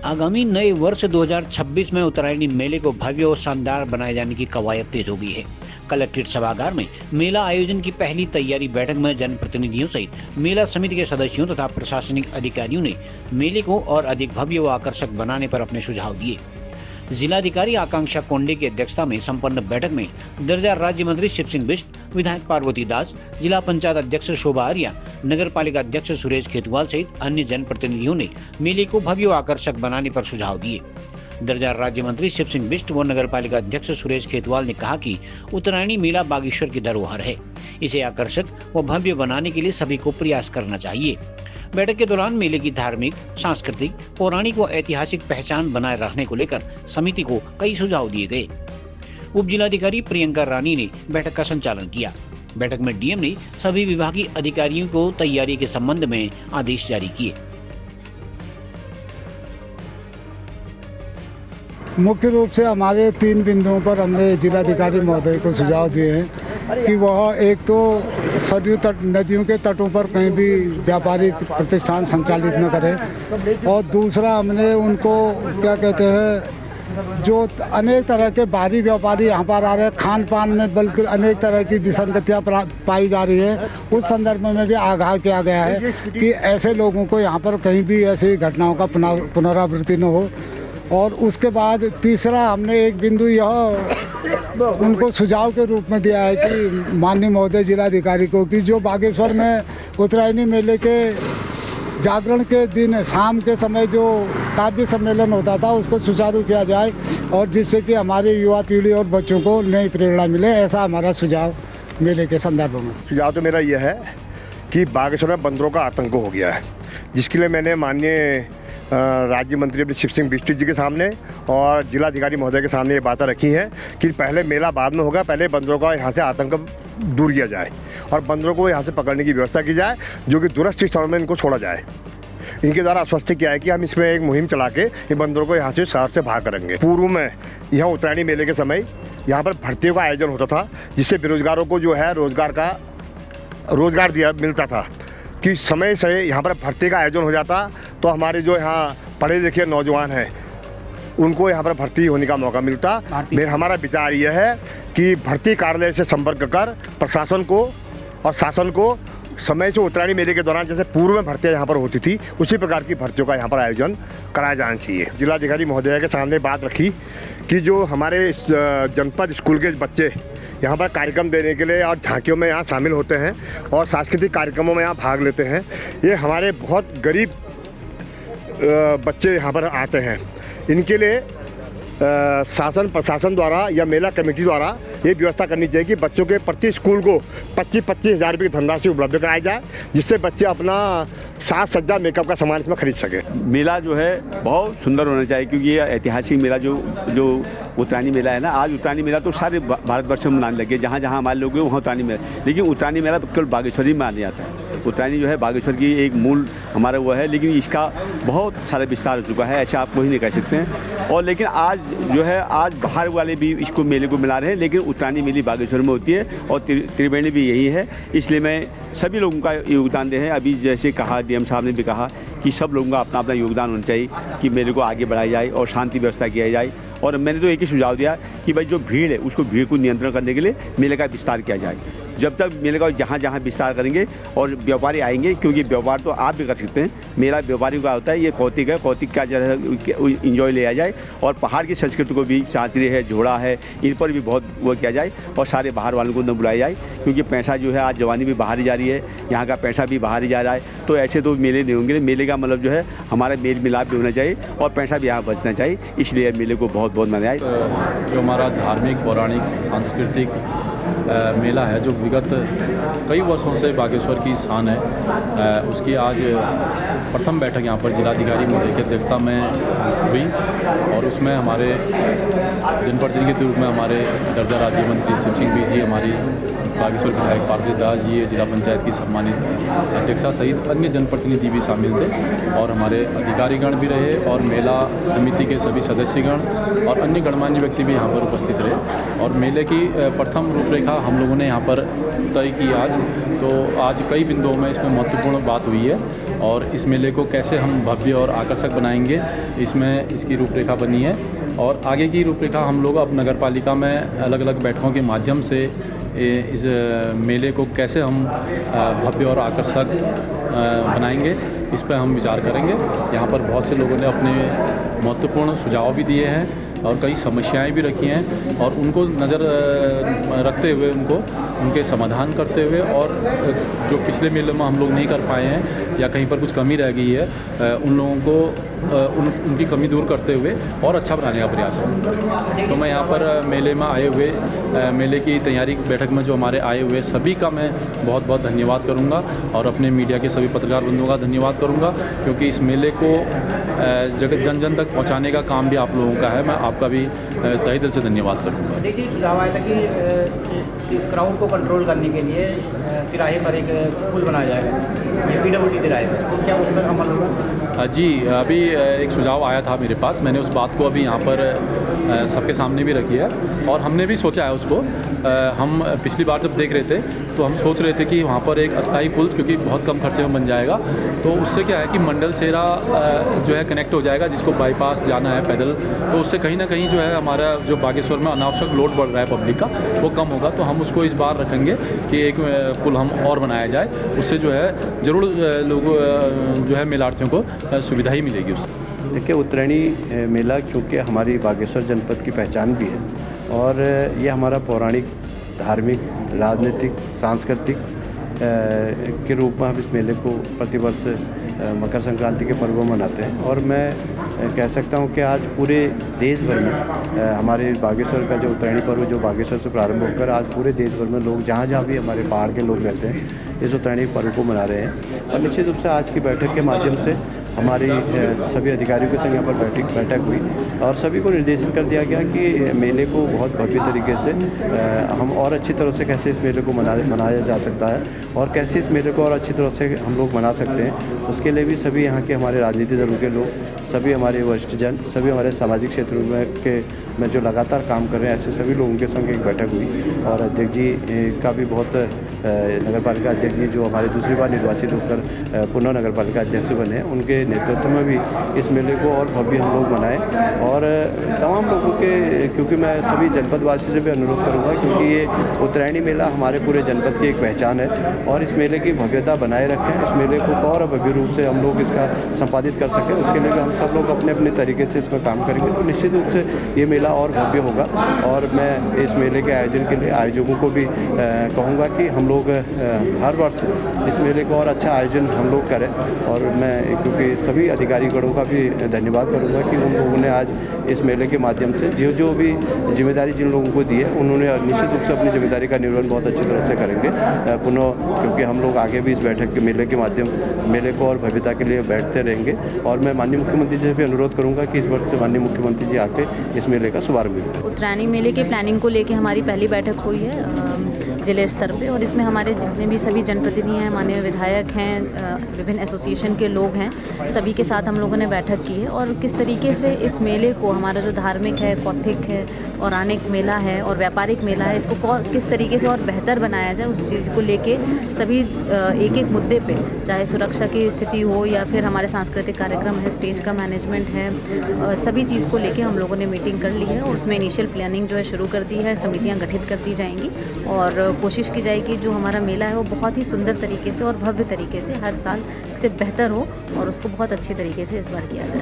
आगामी नए वर्ष 2026 में उत्तरायणी मेले को भव्य और शानदार बनाए जाने की कवायद तेज हो गई है। कलेक्ट्रेट सभागार में मेला आयोजन की पहली तैयारी बैठक में जनप्रतिनिधियों सहित मेला समिति के सदस्यों तथा प्रशासनिक अधिकारियों ने मेले को और अधिक भव्य व आकर्षक बनाने पर अपने सुझाव दिए। जिलाधिकारी आकांक्षा कोंडे की अध्यक्षता में संपन्न बैठक में दर्जा राज्य मंत्री शिव सिंह बिष्ट, विधायक पार्वती दास, जिला पंचायत अध्यक्ष शोभा आर्या, नगर पालिका अध्यक्ष सुरेश खेतवाल सहित अन्य जनप्रतिनिधियों ने मेले को भव्य व आकर्षक बनाने पर सुझाव दिए। दर्जा राज्य मंत्री शिव सिंह बिष्ट व नगर पालिका अध्यक्ष सुरेश खेतवाल ने कहा कि उत्तरायणी मेला बागेश्वर की धरोहर है। इसे आकर्षक व भव्य बनाने के लिए सभी को प्रयास करना चाहिए। बैठक के दौरान मेले की धार्मिक, सांस्कृतिक, पौराणिक व ऐतिहासिक पहचान बनाए रखने को लेकर समिति को कई सुझाव दिए गए। उप जिलाधिकारी प्रियंका रानी ने बैठक का संचालन किया। बैठक में डीएम ने सभी विभागीय अधिकारियों को तैयारी के संबंध में आदेश जारी किए। मुख्य रूप से हमारे 3 बिंदुओं पर हमने जिलाधिकारी महोदय को सुझाव दिए हैं कि वह एक तो सरयू तट, नदियों के तटों पर कहीं भी व्यापारिक प्रतिष्ठान संचालित न करें, और दूसरा हमने उनको क्या कहते हैं, जो अनेक तरह के बाहरी व्यापारी यहाँ पर आ रहे हैं, खान पान में बल्कि अनेक तरह की विसंगतियाँ पाई जा रही है, उस संदर्भ में भी आगाह किया गया है कि ऐसे लोगों को यहाँ पर कहीं भी ऐसी घटनाओं का पुनरावृत्ति न हो। और उसके बाद तीसरा हमने एक बिंदु यह उनको सुझाव के रूप में दिया है कि माननीय महोदय जिलाधिकारी को कि जो बागेश्वर में उत्तरायणी मेले के जागरण के दिन शाम के समय जो काव्य सम्मेलन होता था उसको सुचारू किया जाए, और जिससे कि हमारी युवा पीढ़ी और बच्चों को नई प्रेरणा मिले। ऐसा हमारा सुझाव मेले के संदर्भ में। सुझाव तो मेरा यह है कि बागेश्वर में बंदरों का आतंक हो गया है, जिसके लिए मैंने माननीय राज्य मंत्री अपने शिव सिंह बिष्ट जी के सामने और जिलाधिकारी महोदय के सामने ये बातें रखी हैं कि पहले मेला बाद में होगा, पहले बंदरों का यहाँ से आतंक दूर किया जाए और बंदरों को यहाँ से पकड़ने की व्यवस्था की जाए, जो कि दूरस्थ स्थानों में इनको छोड़ा जाए। इनके द्वारा आश्वस्त किया है कि हम इसमें एक मुहिम चला के इन बंदरों को यहाँ से शहर से बाहर करेंगे। पूर्व में यहाँ उत्तरायणी मेले के समय यहाँ पर भर्तियों का आयोजन होता था, जिससे बेरोजगारों को जो है रोजगार मिलता था कि समय से यहाँ पर भर्ती का आयोजन हो जाता, तो हमारे जो यहाँ पढ़े लिखे नौजवान हैं उनको यहाँ पर भर्ती होने का मौका मिलता। हमारा विचार यह है कि भर्ती कार्यालय से संपर्क कर प्रशासन को और शासन को समय से उत्तरायणी मेले के दौरान जैसे पूर्व में भर्तियाँ यहाँ पर होती थी, उसी प्रकार की भर्तियों का यहाँ पर आयोजन कराया जाना चाहिए। जिलाधिकारी महोदय के सामने बात रखी कि जो हमारे जनपद स्कूल के बच्चे यहाँ पर कार्यक्रम देने के लिए और झांकियों में यहाँ शामिल होते हैं और सांस्कृतिक कार्यक्रमों में यहाँ भाग लेते हैं, ये हमारे बहुत गरीब बच्चे यहाँ पर आते हैं। इनके लिए शासन प्रशासन द्वारा या मेला कमेटी द्वारा ये व्यवस्था करनी चाहिए कि बच्चों के प्रति स्कूल को 25-25 हज़ार रुपये की धनराशि उपलब्ध कराई जाए, जिससे बच्चे अपना साज सज्जा मेकअप का सामान इसमें खरीद सके। मेला जो है बहुत सुंदर होना चाहिए, क्योंकि ये ऐतिहासिक मेला जो उत्तरायणी मेला है ना, आज उत्तरायणी मेला तो सारे भारतवर्ष में मनाने लगे, जहाँ जहाँ हमारे लोग हैं वहाँ उत्तरायणी मेला, लेकिन उत्तरायणी मेला केवल बागेश्वर ही माना जाता है। उत्तरायणी जो है बागेश्वर की एक मूल हमारा वो है, लेकिन इसका बहुत सारा विस्तार हो चुका है, ऐसा आप कोई नहीं कह सकते हैं। और लेकिन आज जो है, आज बाहर वाले भी इसको मेले को मिला रहे हैं, लेकिन उत्तरायणी मेले बागेश्वर में होती है और त्रिवेणी भी यही है। इसलिए मैं सभी लोगों का योगदान दे हैं। अभी जैसे कहा डीएम साहब ने भी कहा कि सब लोगों का अपना अपना योगदान होना चाहिए कि मेले को आगे बढ़ाया जाए और शांति व्यवस्था किया जाए। और मैंने तो एक ही सुझाव दिया कि भाई जो भीड़ है उसको भीड़ को नियंत्रण करने के लिए मेले का विस्तार किया जाए। जब तक मेले का जहाँ जहाँ विस्तार करेंगे और व्यापारी आएंगे, क्योंकि व्यापार तो आप भी कर सकते हैं, मेला व्यापारियों का होता है, ये कौतिक है, कौतिक का जो है इंजॉय लिया जाए और पहाड़ की संस्कृति को भी, सांचरी है, झोड़ा है, इन पर भी बहुत वो किया जाए और सारे बाहर वालों को न बुलाया जाए, क्योंकि पैसा जो है आज जवानी भी बाहर ही जा रही है, यहाँ का पैसा भी बाहर ही जा रहा है। तो ऐसे तो मेले नहीं होंगे। मेले का मतलब जो है हमारा मेल मिलाप भी होना चाहिए और पैसा भी यहाँ बचना चाहिए, इसलिए मेले को बहुत बहुत मनाया। जो हमारा धार्मिक, पौराणिक, सांस्कृतिक मेला है, जो विगत कई वर्षों से बागेश्वर की शान है, उसकी आज प्रथम बैठक यहाँ पर जिलाधिकारी महोदय की अध्यक्षता में हुई और उसमें हमारे जनप्रतिनिधि के रूप में हमारे दर्जा राज्य मंत्री शिव सिंह बिष्ट जी, हमारी बागेश्वर विधायक पार्वती दास जी, जिला पंचायत की सम्मानित अध्यक्षा सहित अन्य जनप्रतिनिधि भी शामिल थे और हमारे अधिकारीगण भी रहे और मेला समिति के सभी सदस्यगण और अन्य गणमान्य व्यक्ति भी यहाँ पर उपस्थित रहे। और मेले की प्रथम रूपरेखा रूपरेखा हम लोगों ने यहाँ पर तय की आज। तो आज कई बिंदुओं में इसमें महत्वपूर्ण बात हुई है और इस मेले को कैसे हम भव्य और आकर्षक बनाएंगे, इसमें इसकी रूपरेखा बनी है। और आगे की रूपरेखा हम लोग अब नगर पालिका में अलग अलग बैठकों के माध्यम से इस मेले को कैसे हम भव्य और आकर्षक बनाएंगे, इस पर हम विचार करेंगे। यहाँ पर बहुत से लोगों ने अपने महत्वपूर्ण सुझाव भी दिए हैं और कई समस्याएं भी रखी हैं और उनको नज़र रखते हुए उनके समाधान करते हुए और जो पिछले मेले में हम लोग नहीं कर पाए हैं या कहीं पर कुछ कमी रह गई है उन लोगों को उनकी कमी दूर करते हुए और अच्छा बनाने का प्रयास करूँगा। तो मैं यहाँ पर मेले में आए हुए मेले की तैयारी बैठक में जो हमारे आए हुए सभी का मैं बहुत बहुत धन्यवाद करूँगा और अपने मीडिया के सभी पत्रकार बंधुओं का धन्यवाद करूँगा, क्योंकि इस मेले को जन जन तक पहुँचाने का काम भी आप लोगों का है। मैं आपका भी तहे दिल से धन्यवाद करूँगा। देखिए, सुझाव आया था कि क्राउड को कंट्रोल करने के लिए तिराहे पर एक पुल बनाया जाएगा, PWD तिराहे पर, तो क्या उस पर अमल होगा? जी, अभी एक सुझाव आया था मेरे पास, मैंने उस बात को अभी यहाँ पर सबके सामने भी रखी है और हमने भी सोचा है उसको। हम पिछली बार जब देख रहे थे तो हम सोच रहे थे कि वहाँ पर एक अस्थायी पुल, क्योंकि बहुत कम खर्चे में बन जाएगा, तो उससे क्या है कि मंडल सेरा जो है कनेक्ट हो जाएगा, जिसको बाईपास जाना है पैदल, तो उससे कहीं ना कहीं जो है हमारा जो बागेश्वर में अनावश्यक लोड बढ़ रहा है पब्लिक का, वो कम होगा। तो हम उसको इस बार रखेंगे कि एक पुल हम और बनाया जाए, उससे जो है ज़रूर लोगों जो है मेलार्थियों को सुविधा ही मिलेगी उससे। देखिए, उत्तरायणी मेला चूँकि हमारी बागेश्वर जनपद की पहचान भी है और ये हमारा पौराणिक, धार्मिक, राजनीतिक, सांस्कृतिक के रूप में हम इस मेले को प्रतिवर्ष मकर संक्रांति के पर्व में मनाते हैं। और मैं कह सकता हूँ कि आज पूरे देश भर में हमारे बागेश्वर का जो उत्तरायणी पर्व जो बागेश्वर से प्रारंभ होकर आज पूरे देश भर में लोग जहाँ जहाँ भी हमारे पहाड़ के लोग रहते हैं इस उत्तरायणी पर्व को मना रहे हैं। और निश्चित रूप से आज की बैठक के माध्यम से हमारी सभी अधिकारियों के संग यहाँ पर बैठक हुई और सभी को निर्देशित कर दिया गया कि मेले को बहुत भव्य तरीके से हम और अच्छी तरह से कैसे इस मेले को मनाया जा सकता है और कैसे इस मेले को और अच्छी तरह से हम लोग मना सकते हैं। उसके लिए भी सभी यहाँ के हमारे राजनीतिक दलों के लोग, सभी हमारे वरिष्ठ जन, सभी हमारे सामाजिक क्षेत्रों में जो लगातार काम कर रहे हैं, ऐसे सभी लोगों के संग एक बैठक हुई और अध्यक्ष जी का भी बहुत, नगर पालिका अध्यक्ष जी जो हमारे दूसरी बार निर्वाचित होकर पुनः नगर पालिका अध्यक्ष बने, उनके नेतृत्व में भी इस मेले को और भव्य हम लोग मनाएं। और तमाम लोगों के, क्योंकि मैं सभी जनपदवासियों से भी अनुरोध करूंगा, क्योंकि ये उत्तरायणी मेला हमारे पूरे जनपद की एक पहचान है और इस मेले की भव्यता बनाए रखें, इस मेले को और भव्य रूप से हम लोग इसका संपादित कर सकें, उसके लिए हम सब लोग अपने अपने तरीके से इसमें काम करेंगे तो निश्चित रूप से ये मेला और भव्य होगा। और मैं इस मेले के आयोजन के लिए आयोजकों को भी कहूँगा कि हम लोग हर वर्ष इस मेले को और अच्छा आयोजन हम लोग करें। और मैं क्योंकि सभी अधिकारीगणों का भी धन्यवाद करूंगा कि उन लोगों ने आज इस मेले के माध्यम से जो भी जिम्मेदारी जिन लोगों को दी है उन्होंने निश्चित रूप से अपनी जिम्मेदारी का निर्वहन बहुत अच्छी तरह से करेंगे पुनः, क्योंकि हम लोग आगे भी इस बैठक के मेले के माध्यम मेले को और भव्यता के लिए बैठते रहेंगे। और मैं माननीय मुख्यमंत्री जी से भी अनुरोध करूँगा कि इस वर्ष से माननीय मुख्यमंत्री जी आके इस मेले का शुभारंभ करें। उत्तरायणी मेले के प्लानिंग को लेकर हमारी पहली बैठक हुई है जिले स्तर पे और इसमें हमारे जितने भी सभी जनप्रतिनिधि हैं, माननीय विधायक हैं, विभिन्न एसोसिएशन के लोग हैं, सभी के साथ हम लोगों ने बैठक की है और किस तरीके से इस मेले को, हमारा जो धार्मिक है, कौथिक है, पौराणिक मेला है और व्यापारिक मेला है, इसको किस तरीके से और बेहतर बनाया जाए उस चीज़ को लेके सभी एक एक मुद्दे पे, चाहे सुरक्षा की स्थिति हो या फिर हमारे सांस्कृतिक कार्यक्रम है, स्टेज का मैनेजमेंट है, सभी चीज़ को लेके हम लोगों ने मीटिंग कर ली है और उसमें इनिशियल प्लानिंग जो है शुरू कर दी है, समितियाँ गठित कर दी जाएंगी और कोशिश की जाएगी जो हमारा मेला है वो बहुत ही सुंदर तरीके से और भव्य तरीके से हर साल से बेहतर हो और उसको बहुत अच्छी तरीके से इस बार किया जाए।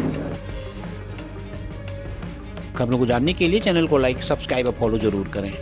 खबरों को जानने के लिए चैनल को लाइक, सब्सक्राइब और फॉलो जरूर करें।